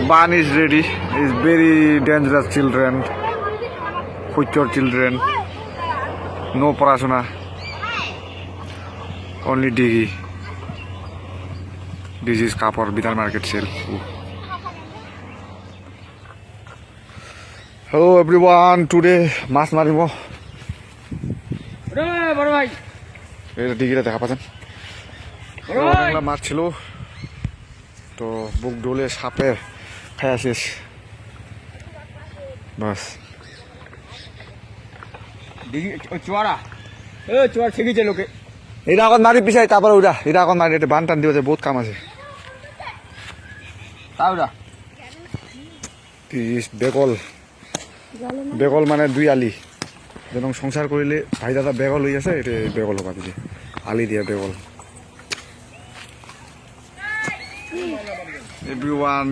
Ban is ready. It's very dangerous children. Future children. No parasuna. Only digi. This is Kapor Bidar market sale. Hello everyone. Today mas marimo. বড় ভাই এটা ডিগিটা দেখা পাচ্ছেন মাছ ছিল তো বুক ডোলে সাপে খায়া শেষ বাস চুয়ারা চুয়ার ঠেকেছে লোকে এটা এখন মারি পিছাই তারপরে ওটা এটা এখন মারি এটা বান টান দিয়ে বহুত কাম আছে তাওরা বেগল বেগল মানে দুই আলি যেন সংসার করিলে ভাই দাদা বেগল হয়ে আছে এটা বেগল হবা দিলে আলি দিয়া বেগল এভরিওয়ান